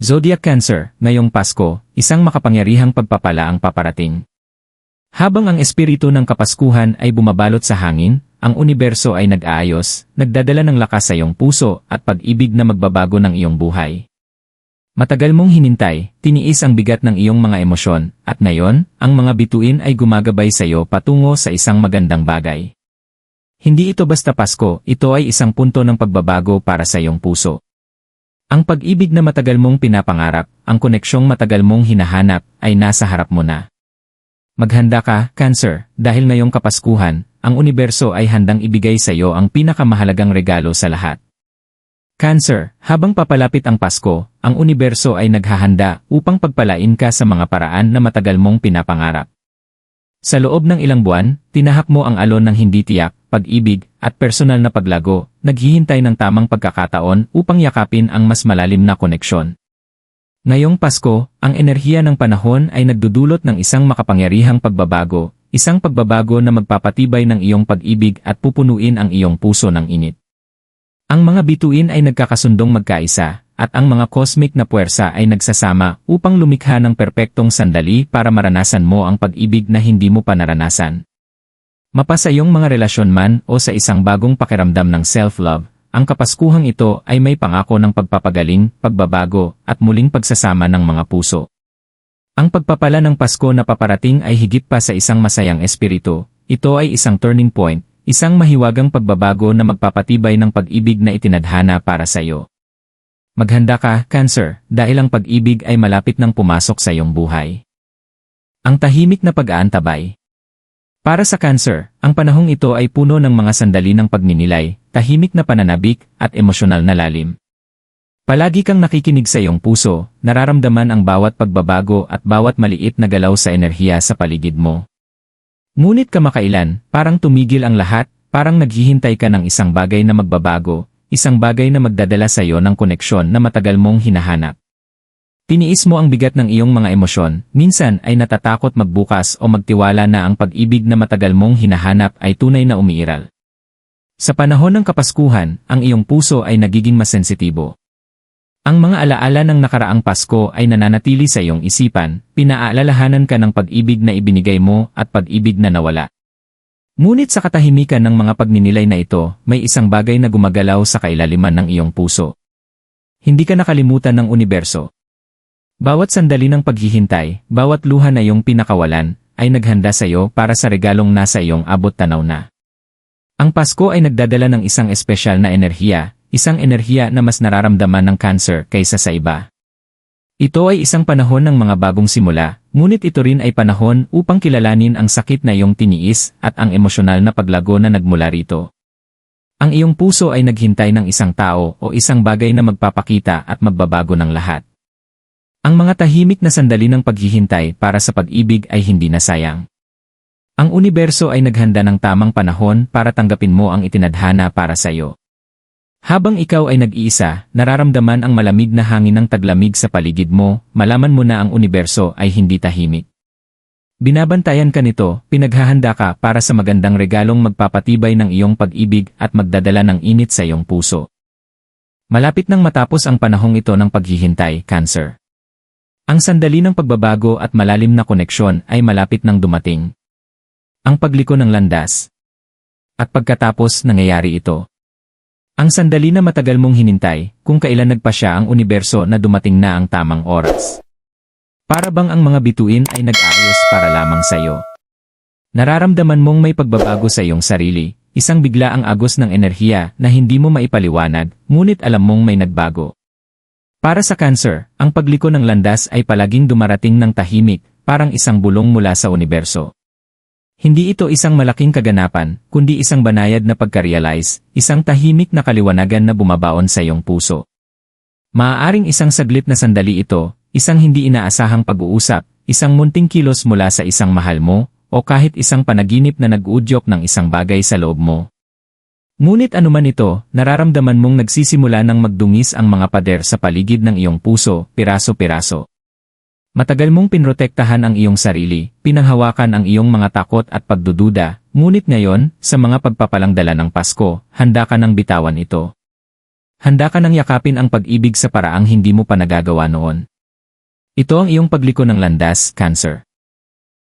Zodiac Cancer, ngayong Pasko, isang makapangyarihang pagpapala ang paparating. Habang ang espiritu ng Kapaskuhan ay bumabalot sa hangin, ang universo ay nag-aayos, nagdadala ng lakas sa iyong puso at pag-ibig na magbabago ng iyong buhay. Matagal mong hinintay, tiniis ang bigat ng iyong mga emosyon, at ngayon, ang mga bituin ay gumagabay sa iyo patungo sa isang magandang bagay. Hindi ito basta Pasko, ito ay isang punto ng pagbabago para sa iyong puso. Ang pag-ibig na matagal mong pinapangarap, ang koneksyong matagal mong hinahanap, ay nasa harap mo na. Maghanda ka, Cancer, dahil ngayong Kapaskuhan, ang universo ay handang ibigay sa iyo ang pinakamahalagang regalo sa lahat. Cancer, habang papalapit ang Pasko, ang universo ay naghahanda upang pagpalain ka sa mga paraan na matagal mong pinapangarap. Sa loob ng ilang buwan, tinahak mo ang alon ng hindi tiyak, pag-ibig, at personal na paglago, naghihintay ng tamang pagkakataon upang yakapin ang mas malalim na koneksyon. Ngayong Pasko, ang enerhiya ng panahon ay nagdudulot ng isang makapangyarihang pagbabago, isang pagbabago na magpapatibay ng iyong pag-ibig at pupunuin ang iyong puso ng init. Ang mga bituin ay nagkakasundong magkaisa, at ang mga cosmic na puwersa ay nagsasama upang lumikha ng perpektong sandali para maranasan mo ang pag-ibig na hindi mo pa naranasan. Mapa sa iyong mga relasyon man o sa isang bagong pakiramdam ng self-love, ang Kapaskuhang ito ay may pangako ng pagpapagaling, pagbabago, at muling pagsasama ng mga puso. Ang pagpapala ng Pasko na paparating ay higit pa sa isang masayang espiritu. Ito ay isang turning point, isang mahiwagang pagbabago na magpapatibay ng pag-ibig na itinadhana para sa iyo. Maghanda ka, Cancer, dahil ang pag-ibig ay malapit nang pumasok sa iyong buhay. Ang tahimik na pag-aantabay. Para sa Cancer, ang panahong ito ay puno ng mga sandali ng pagninilay, tahimik na pananabik, at emosyonal na lalim. Palagi kang nakikinig sa iyong puso, nararamdaman ang bawat pagbabago at bawat maliit na galaw sa enerhiya sa paligid mo. Ngunit kamakailan, parang tumigil ang lahat, parang naghihintay ka ng isang bagay na magbabago, isang bagay na magdadala sa iyo ng koneksyon na matagal mong hinahanap. Tiniis mo ang bigat ng iyong mga emosyon, minsan ay natatakot magbukas o magtiwala na ang pag-ibig na matagal mong hinahanap ay tunay na umiiral. Sa panahon ng Kapaskuhan, ang iyong puso ay nagiging mas sensitibo. Ang mga alaala ng nakaraang Pasko ay nananatili sa iyong isipan, pinaalalahanan ka ng pag-ibig na ibinigay mo at pag-ibig na nawala. Ngunit sa katahimikan ng mga pagninilay na ito, may isang bagay na gumagalaw sa kailaliman ng iyong puso. Hindi ka nakalimutan ng universo. Bawat sandali ng paghihintay, bawat luha na iyong pinakawalan, ay naghanda sa iyo para sa regalong nasa iyong abot tanaw na. Ang Pasko ay nagdadala ng isang espesyal na enerhiya, isang enerhiya na mas nararamdaman ng Cancer kaysa sa iba. Ito ay isang panahon ng mga bagong simula, ngunit ito rin ay panahon upang kilalanin ang sakit na iyong tiniis at ang emosyonal na paglago na nagmula rito. Ang iyong puso ay naghintay ng isang tao o isang bagay na magpapakita at magbabago ng lahat. Ang mga tahimik na sandali ng paghihintay para sa pag-ibig ay hindi nasayang. Ang universo ay naghanda ng tamang panahon para tanggapin mo ang itinadhana para sa iyo. Habang ikaw ay nag-iisa, nararamdaman ang malamig na hangin ng taglamig sa paligid mo, malaman mo na ang universo ay hindi tahimik. Binabantayan ka nito, pinaghahanda ka para sa magandang regalong magpapatibay ng iyong pag-ibig at magdadala ng init sa iyong puso. Malapit nang matapos ang panahong ito ng paghihintay, Cancer. Ang sandali ng pagbabago at malalim na koneksyon ay malapit nang dumating. Ang pagliko ng landas. At pagkatapos nangyayari ito. Ang sandali na matagal mong hinintay, kung kailan nagpasya ang universo na dumating na ang tamang oras. Para bang ang mga bituin ay nag-aayos para lamang sa iyo. Nararamdaman mong may pagbabago sa iyong sarili, isang biglaang agos ng enerhiya na hindi mo maipaliwanag, ngunit alam mong may nagbago. Para sa Cancer, ang pagliko ng landas ay palaging dumarating ng tahimik, parang isang bulong mula sa universo. Hindi ito isang malaking kaganapan, kundi isang banayad na pagka-realize, isang tahimik na kaliwanagan na bumabaon sa iyong puso. Maaaring isang saglit na sandali ito, isang hindi inaasahang pag-uusap, isang munting kilos mula sa isang mahal mo, o kahit isang panaginip na nag-uudyok ng isang bagay sa loob mo. Ngunit anuman ito, nararamdaman mong nagsisimula ng magdungis ang mga pader sa paligid ng iyong puso, piraso-piraso. Matagal mong pinrotektahan ang iyong sarili, pinanghawakan ang iyong mga takot at pagdududa, ngunit ngayon, sa mga pagpapalang dala ng Pasko, handa ka ng bitawan ito. Handa ka nang yakapin ang pag-ibig sa paraang hindi mo pa nagagawa noon. Ito ang iyong pagliko ng landas, Cancer.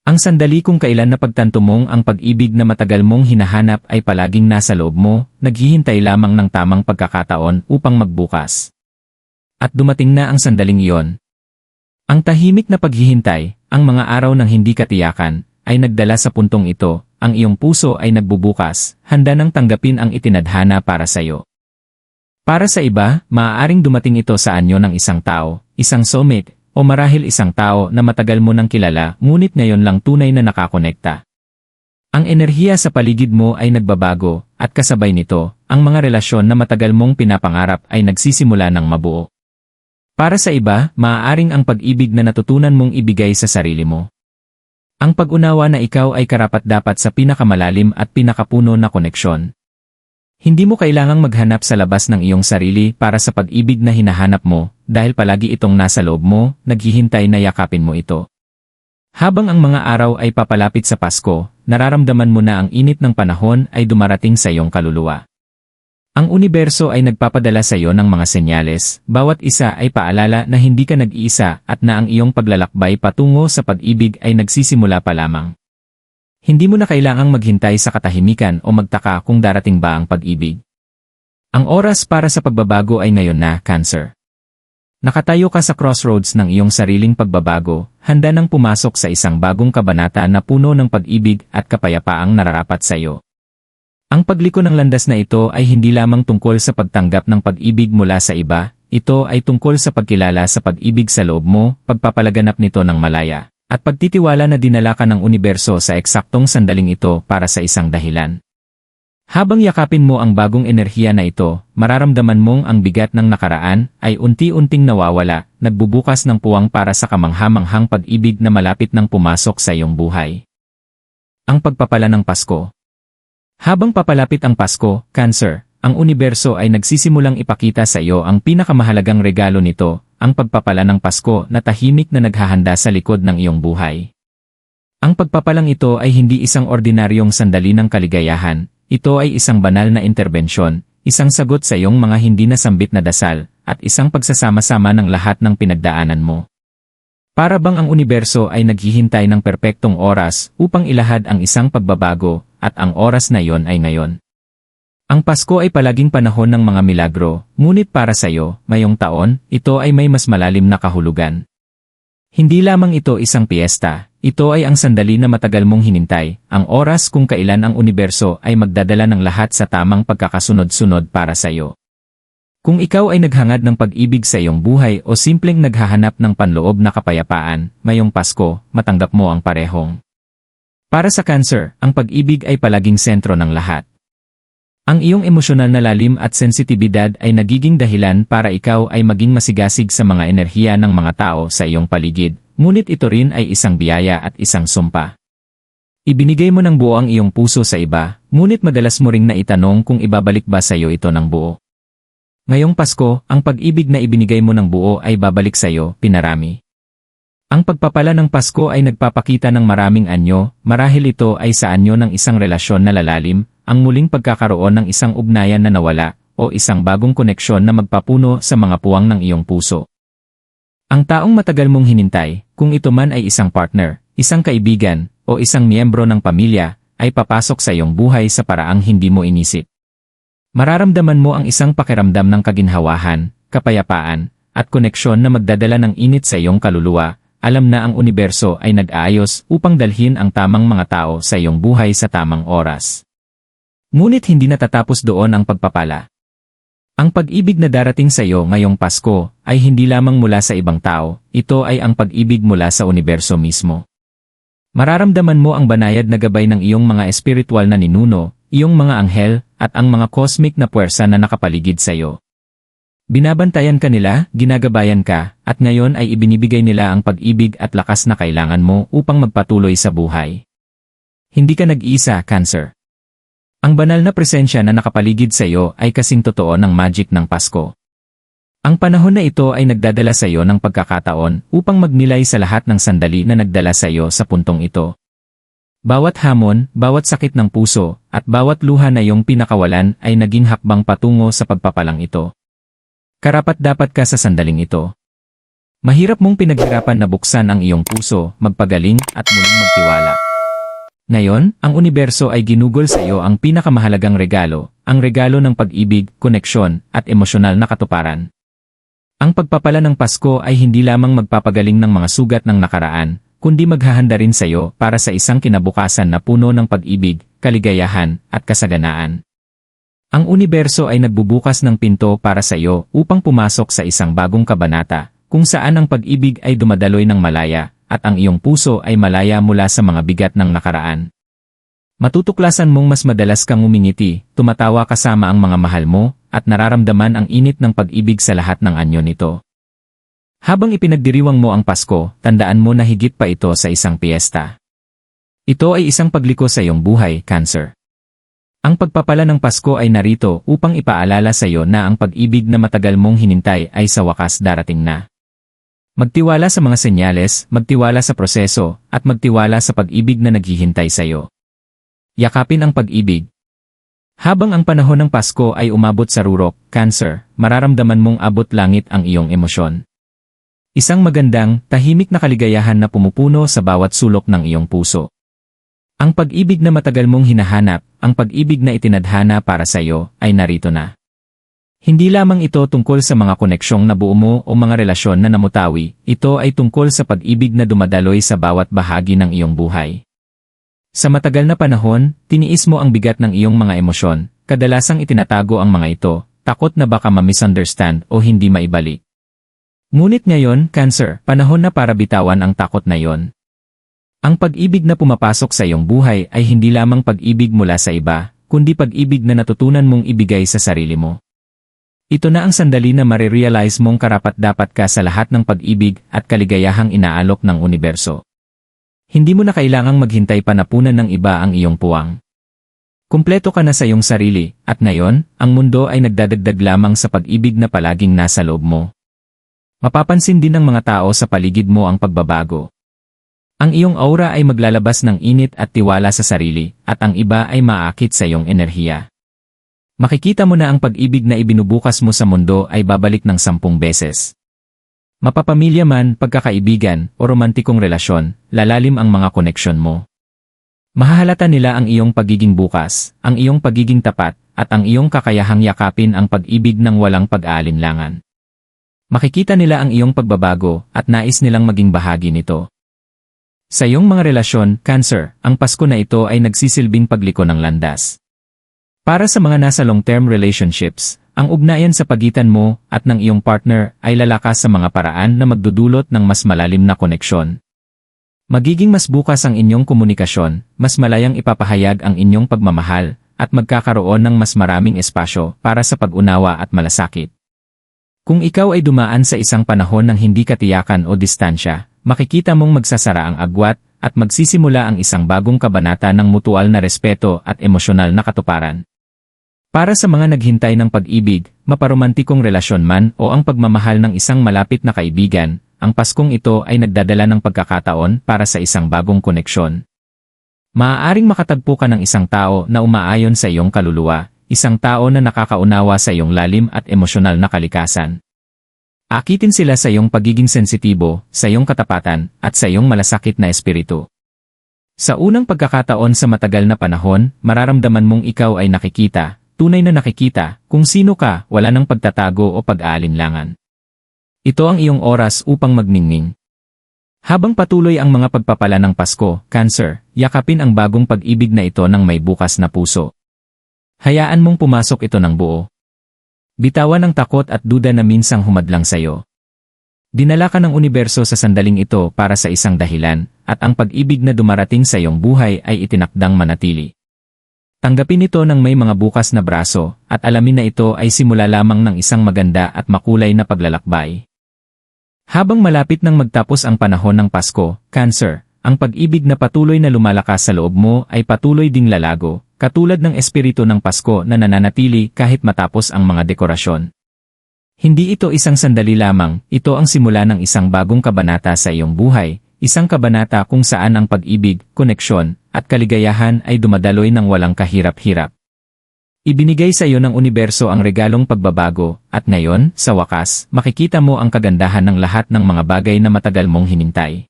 Ang sandali kung kailan napagtanto mong ang pag-ibig na matagal mong hinahanap ay palaging nasa loob mo, naghihintay lamang ng tamang pagkakataon upang magbukas. At dumating na ang sandaling iyon. Ang tahimik na paghihintay, ang mga araw ng hindi katiyakan, ay nagdala sa puntong ito, ang iyong puso ay nagbubukas, handa nang tanggapin ang itinadhana para sa iyo. Para sa iba, maaaring dumating ito sa anyo ng isang tao, isang soulmate, o marahil isang tao na matagal mo nang kilala ngunit ngayon lang tunay na nakakonekta. Ang enerhiya sa paligid mo ay nagbabago, at kasabay nito, ang mga relasyon na matagal mong pinapangarap ay nagsisimula ng mabuo. Para sa iba, maaaring ang pag-ibig na natutunan mong ibigay sa sarili mo. Ang pag-unawa na ikaw ay karapat-dapat sa pinakamalalim at pinakapuno na koneksyon. Hindi mo kailangang maghanap sa labas ng iyong sarili para sa pag-ibig na hinahanap mo, dahil palagi itong nasa loob mo, naghihintay na yakapin mo ito. Habang ang mga araw ay papalapit sa Pasko, nararamdaman mo na ang init ng panahon ay dumarating sa iyong kaluluwa. Ang universo ay nagpapadala sa iyo ng mga senyales, bawat isa ay paalala na hindi ka nag-iisa at na ang iyong paglalakbay patungo sa pag-ibig ay nagsisimula pa lamang. Hindi mo na kailangang maghintay sa katahimikan o magtaka kung darating ba ang pag-ibig. Ang oras para sa pagbabago ay ngayon na, Cancer. Nakatayo ka sa crossroads ng iyong sariling pagbabago, handa nang pumasok sa isang bagong kabanata na puno ng pag-ibig at kapayapaang nararapat sa iyo. Ang pagliko ng landas na ito ay hindi lamang tungkol sa pagtanggap ng pag-ibig mula sa iba, ito ay tungkol sa pagkilala sa pag-ibig sa loob mo, pagpapalaganap nito ng malaya, at pagtitiwala na dinala ka ng universo sa eksaktong sandaling ito para sa isang dahilan. Habang yakapin mo ang bagong enerhiya na ito, mararamdaman mong ang bigat ng nakaraan ay unti-unting nawawala, nagbubukas ng puwang para sa kamangha-manghang pag-ibig na malapit nang pumasok sa iyong buhay. Ang pagpapala ng Pasko. Habang papalapit ang Pasko, Cancer, ang universo ay nagsisimulang ipakita sa iyo ang pinakamahalagang regalo nito, ang pagpapala ng Pasko na tahimik na naghahanda sa likod ng iyong buhay. Ang pagpapalang ito ay hindi isang ordinaryong sandali ng kaligayahan, ito ay isang banal na interbensyon, isang sagot sa iyong mga hindi nasambit na dasal, at isang pagsasama-sama ng lahat ng pinagdaanan mo. Para bang ang universo ay naghihintay ng perpektong oras upang ilahad ang isang pagbabago, at ang oras na iyon ay ngayon. Ang Pasko ay palaging panahon ng mga milagro, ngunit para sa iyo, ngayong taon, ito ay may mas malalim na kahulugan. Hindi lamang ito isang piyesta, ito ay ang sandali na matagal mong hinintay, ang oras kung kailan ang universo ay magdadala ng lahat sa tamang pagkakasunod-sunod para sa iyo. Kung ikaw ay naghangad ng pag-ibig sa iyong buhay o simpleng naghahanap ng panloob na kapayapaan, ngayong Pasko, matanggap mo ang parehong. Para sa Cancer, ang pag-ibig ay palaging sentro ng lahat. Ang iyong emosyonal na lalim at sensitibidad ay nagiging dahilan para ikaw ay maging masigasig sa mga enerhiya ng mga tao sa iyong paligid, ngunit ito rin ay isang biyaya at isang sumpa. Ibinigay mo ng buo ang iyong puso sa iba, ngunit madalas mo ring naitanong kung ibabalik ba sa iyo ito ng buo. Ngayong Pasko, ang pag-ibig na ibinigay mo ng buo ay babalik sa iyo, pinarami. Ang pagpapala ng Pasko ay nagpapakita ng maraming anyo, marahil ito ay sa anyo ng isang relasyon na lalalim, ang muling pagkakaroon ng isang ugnayan na nawala, o isang bagong koneksyon na magpapuno sa mga puwang ng iyong puso. Ang taong matagal mong hinintay, kung ito man ay isang partner, isang kaibigan, o isang miyembro ng pamilya, ay papasok sa iyong buhay sa paraang hindi mo inisip. Mararamdaman mo ang isang pakiramdam ng kaginhawahan, kapayapaan, at koneksyon na magdadala ng init sa iyong kaluluwa. Alam na ang universo ay nag-aayos upang dalhin ang tamang mga tao sa iyong buhay sa tamang oras. Ngunit hindi natatapos doon ang pagpapala. Ang pag-ibig na darating sa iyo ngayong Pasko ay hindi lamang mula sa ibang tao, ito ay ang pag-ibig mula sa universo mismo. Mararamdaman mo ang banayad na gabay ng iyong mga espiritual na ninuno, iyong mga anghel, at ang mga cosmic na puwersa na nakapaligid sa iyo. Binabantayan ka nila, ginagabayan ka, at ngayon ay ibinibigay nila ang pag-ibig at lakas na kailangan mo upang magpatuloy sa buhay. Hindi ka nag-iisa, Cancer. Ang banal na presensya na nakapaligid sa iyo ay kasing totoo ng magic ng Pasko. Ang panahon na ito ay nagdadala sa iyo ng pagkakataon upang magnilay sa lahat ng sandali na nagdala sa iyo sa puntong ito. Bawat hamon, bawat sakit ng puso, at bawat luha na iyong pinakawalan ay naging hakbang patungo sa pagpapalang ito. Karapat-dapat ka sa sandaling ito. Mahirap mong pinaghirapan na buksan ang iyong puso, magpagaling, at muling magtiwala. Ngayon, ang universo ay ginugol sa iyo ang pinakamahalagang regalo, ang regalo ng pag-ibig, koneksyon, at emosyonal na katuparan. Ang pagpapala ng Pasko ay hindi lamang magpapagaling ng mga sugat ng nakaraan, kundi maghahanda rin sa iyo para sa isang kinabukasan na puno ng pag-ibig, kaligayahan, at kasaganaan. Ang universo ay nagbubukas ng pinto para sa iyo upang pumasok sa isang bagong kabanata, kung saan ang pag-ibig ay dumadaloy ng malaya, at ang iyong puso ay malaya mula sa mga bigat ng nakaraan. Matutuklasan mong mas madalas kang umingiti, tumatawa kasama ang mga mahal mo, at nararamdaman ang init ng pag-ibig sa lahat ng anyo nito. Habang ipinagdiriwang mo ang Pasko, tandaan mo na higit pa ito sa isang piyesta. Ito ay isang pagliko sa iyong buhay, Cancer. Ang pagpapala ng Pasko ay narito upang ipaalala sa iyo na ang pag-ibig na matagal mong hinintay ay sa wakas darating na. Magtiwala sa mga senyales, magtiwala sa proseso, at magtiwala sa pag-ibig na naghihintay sa iyo. Yakapin ang pag-ibig. Habang ang panahon ng Pasko ay umabot sa rurok, Cancer, mararamdaman mong abot langit ang iyong emosyon. Isang magandang, tahimik na kaligayahan na pumupuno sa bawat sulok ng iyong puso. Ang pag-ibig na matagal mong hinahanap, ang pag-ibig na itinadhana para sa iyo, ay narito na. Hindi lamang ito tungkol sa mga koneksyong nabuo mo o mga relasyon na namutawi, ito ay tungkol sa pag-ibig na dumadaloy sa bawat bahagi ng iyong buhay. Sa matagal na panahon, tiniis mo ang bigat ng iyong mga emosyon, kadalasang itinatago ang mga ito, takot na baka ma-misunderstand o hindi maibalik. Ngunit ngayon, Cancer, panahon na para bitawan ang takot na iyon. Ang pag-ibig na pumapasok sa iyong buhay ay hindi lamang pag-ibig mula sa iba, kundi pag-ibig na natutunan mong ibigay sa sarili mo. Ito na ang sandali na marirealize mong karapat-dapat ka sa lahat ng pag-ibig at kaligayahang inaalok ng universo. Hindi mo na kailangang maghintay pa na punan ng iba ang iyong puwang. Kumpleto ka na sa iyong sarili, at ngayon, ang mundo ay nagdadagdag lamang sa pag-ibig na palaging nasa loob mo. Mapapansin din ng mga tao sa paligid mo ang pagbabago. Ang iyong aura ay maglalabas ng init at tiwala sa sarili, at ang iba ay maakit sa iyong enerhiya. Makikita mo na ang pag-ibig na ibinubukas mo sa mundo ay babalik ng 10 beses. Mapapamilya man, pagkakaibigan, o romantikong relasyon, lalalim ang mga koneksyon mo. Mahahalata nila ang iyong pagiging bukas, ang iyong pagiging tapat, at ang iyong kakayahang yakapin ang pag-ibig ng walang pag-aalinlangan. Makikita nila ang iyong pagbabago, at nais nilang maging bahagi nito. Sa iyong mga relasyon, Cancer, ang Pasko na ito ay nagsisilbing pagliko ng landas. Para sa mga nasa long-term relationships, ang ugnayan sa pagitan mo at ng iyong partner ay lalakas sa mga paraan na magdudulot ng mas malalim na koneksyon. Magiging mas bukas ang inyong komunikasyon, mas malayang ipapahayag ang inyong pagmamahal, at magkakaroon ng mas maraming espasyo para sa pag-unawa at malasakit. Kung ikaw ay dumaan sa isang panahon ng hindi katiyakan o distansya, makikita mong magsasara ang agwat at magsisimula ang isang bagong kabanata ng mutual na respeto at emosyonal na katuparan. Para sa mga naghintay ng pag-ibig, maparomantikong relasyon man o ang pagmamahal ng isang malapit na kaibigan, ang Paskong ito ay nagdadala ng pagkakataon para sa isang bagong koneksyon. Maaaring makatagpo ka ng isang tao na umaayon sa iyong kaluluwa, isang tao na nakakaunawa sa iyong lalim at emosyonal na kalikasan. Akitin sila sa iyong pagiging sensitibo, sa iyong katapatan, at sa iyong malasakit na espiritu. Sa unang pagkakataon sa matagal na panahon, mararamdaman mong ikaw ay nakikita, tunay na nakikita, kung sino ka, wala ng pagtatago o pag-aalinlangan. Ito ang iyong oras upang magningning. Habang patuloy ang mga pagpapala ng Pasko, Cancer, yakapin ang bagong pag-ibig na ito ng may bukas na puso. Hayaan mong pumasok ito ng buo. Bitawan ang takot at duda na minsang humadlang sa iyo. Dinala ka ng universo sa sandaling ito para sa isang dahilan, at ang pag-ibig na dumarating sa iyong buhay ay itinakdang manatili. Tanggapin ito ng may mga bukas na braso, at alamin na ito ay simula lamang ng isang maganda at makulay na paglalakbay. Habang malapit nang magtapos ang panahon ng Pasko, Cancer, ang pag-ibig na patuloy na lumalakas sa loob mo ay patuloy ding lalago, katulad ng espiritu ng Pasko na nananatili kahit matapos ang mga dekorasyon. Hindi ito isang sandali lamang, ito ang simula ng isang bagong kabanata sa iyong buhay, isang kabanata kung saan ang pag-ibig, koneksyon, at kaligayahan ay dumadaloy ng walang kahirap-hirap. Ibinigay sa iyo ng universo ang regalong pagbabago, at ngayon, sa wakas, makikita mo ang kagandahan ng lahat ng mga bagay na matagal mong hinintay.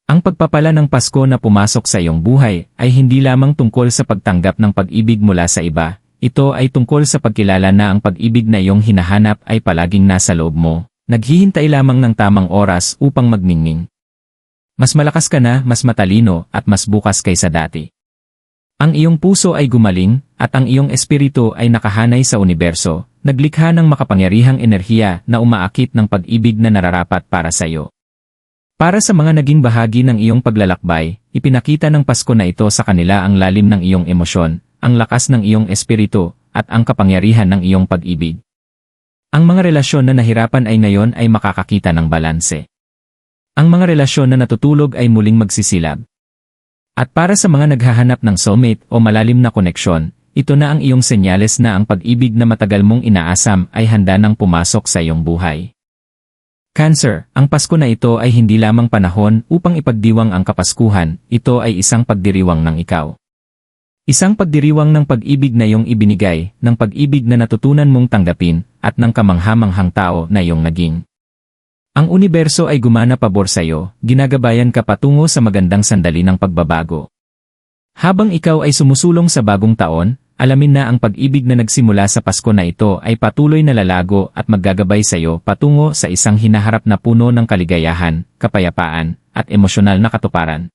Ang pagpapala ng Pasko na pumasok sa iyong buhay ay hindi lamang tungkol sa pagtanggap ng pag-ibig mula sa iba, ito ay tungkol sa pagkilala na ang pag-ibig na iyong hinahanap ay palaging nasa loob mo, naghihintay lamang ng tamang oras upang magningning. Mas malakas ka na, mas matalino, at mas bukas kaysa dati. Ang iyong puso ay gumaling, at ang iyong espiritu ay nakahanay sa universo, naglikha ng makapangyarihang enerhiya na umaakit ng pag-ibig na nararapat para sa iyo. Para sa mga naging bahagi ng iyong paglalakbay, ipinakita ng Pasko na ito sa kanila ang lalim ng iyong emosyon, ang lakas ng iyong espiritu, at ang kapangyarihan ng iyong pag-ibig. Ang mga relasyon na nahirapan ay ngayon ay makakakita ng balanse. Ang mga relasyon na natutulog ay muling magsisilab. At para sa mga naghahanap ng soulmate o malalim na koneksyon, ito na ang iyong senyales na ang pag-ibig na matagal mong inaasam ay handa nang pumasok sa iyong buhay. Cancer, ang Pasko na ito ay hindi lamang panahon upang ipagdiwang ang Kapaskuhan, ito ay isang pagdiriwang ng ikaw. Isang pagdiriwang ng pag-ibig na iyong ibinigay, ng pag-ibig na natutunan mong tanggapin, at ng kamanghamanghang tao na iyong naging. Ang universo ay gumana pabor sa iyo, ginagabayan ka patungo sa magandang sandali ng pagbabago. Habang ikaw ay sumusulong sa bagong taon, alamin na ang pag-ibig na nagsimula sa Pasko na ito ay patuloy na lalago at maggagabay sa iyo patungo sa isang hinaharap na puno ng kaligayahan, kapayapaan, at emosyonal na katuparan.